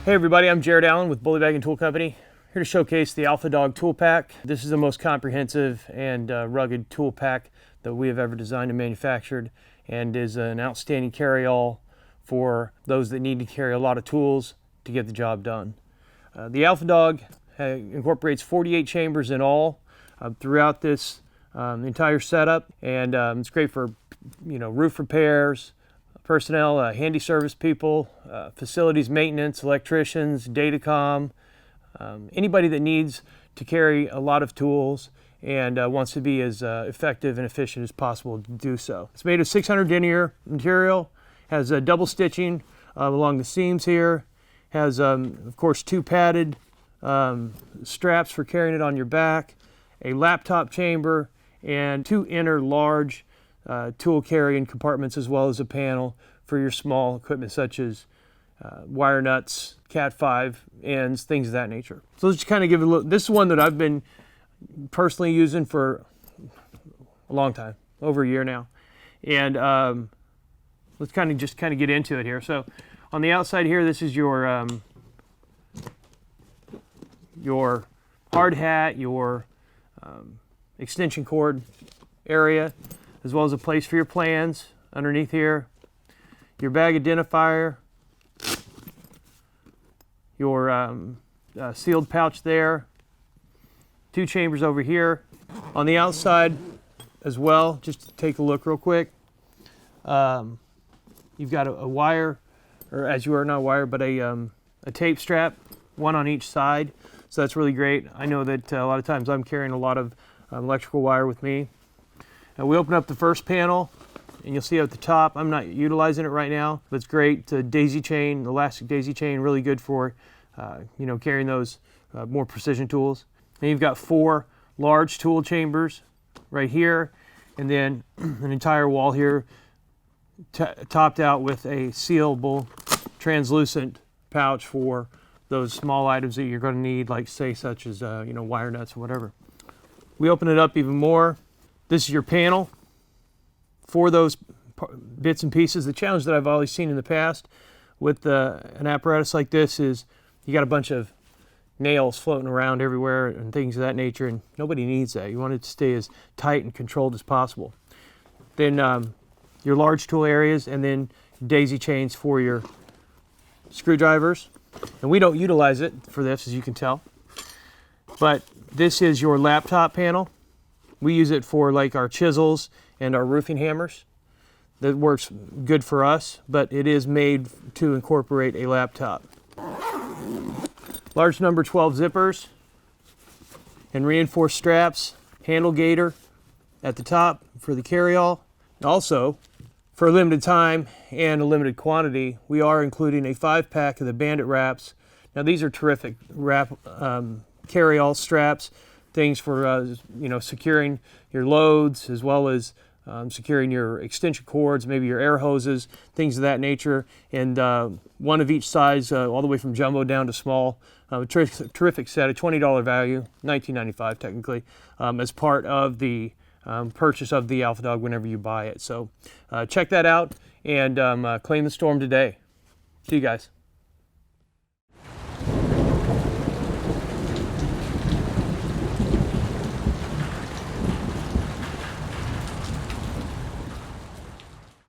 Hey everybody, I'm Jared Allen with Bullybag and Tool Company, here to showcase the AlphaDog tool pack. This is the most comprehensive and rugged tool pack that we have ever designed and manufactured, and is an outstanding carry-all for those that need to carry a lot of tools to get the job done. The AlphaDog incorporates 48 chambers in all throughout this entire setup, and it's great for roof repairs, personnel, handy service people, facilities maintenance, electricians, datacom, anybody that needs to carry a lot of tools and wants to be as effective and efficient as possible to do so. It's made of 600 denier material, has double stitching along the seams here, has of course 2 padded straps for carrying it on your back, a laptop chamber, and 2 inner large tool carrying compartments, as well as a panel for your small equipment such as wire nuts, Cat 5 ends, things of that nature. So let's just kind of give it a look. This is one that I've been personally using for a long time, over a year now. And let's kind of get into it here. So on the outside here, this is your hard hat, your extension cord area, as well as a place for your plans underneath here, your bag identifier, your sealed pouch there, 2 chambers over here. On the outside as well, just to take a look real quick, you've got a wire, or as you are, not wire, but a tape strap, one on each side. So that's really great. I know that a lot of times I'm carrying a lot of electrical wire with me. We open up the first panel, and you'll see at the top, I'm not utilizing it right now, but it's great. Daisy chain, elastic daisy chain, really good for carrying those more precision tools. And you've got 4 large tool chambers right here, and then an entire wall here topped out with a sealable translucent pouch for those small items that you're going to need, like say such as wire nuts or whatever. We open it up even more. This is your panel for those bits and pieces. The challenge that I've always seen in the past with an apparatus like this is you got a bunch of nails floating around everywhere and things of that nature, and nobody needs that. You want it to stay as tight and controlled as possible. Then your large tool areas, and then daisy chains for your screwdrivers. And we don't utilize it for this, as you can tell. But this is your laptop panel. We use it for like our chisels and our roofing hammers. That works good for us, but it is made to incorporate a laptop. Large number 12 zippers and reinforced straps, handle gaiter at the top for the carry-all. Also, for a limited time and a limited quantity, we are including a 5-pack of the Bandit wraps. Now these are terrific wrap carry-all straps, things for securing your loads, as well as securing your extension cords, maybe your air hoses, things of that nature, and one of each size, all the way from jumbo down to small. Terrific set, a $20 value, $19.95 technically, as part of the purchase of the AlphaDog whenever you buy it. So check that out and claim the storm today. See you guys.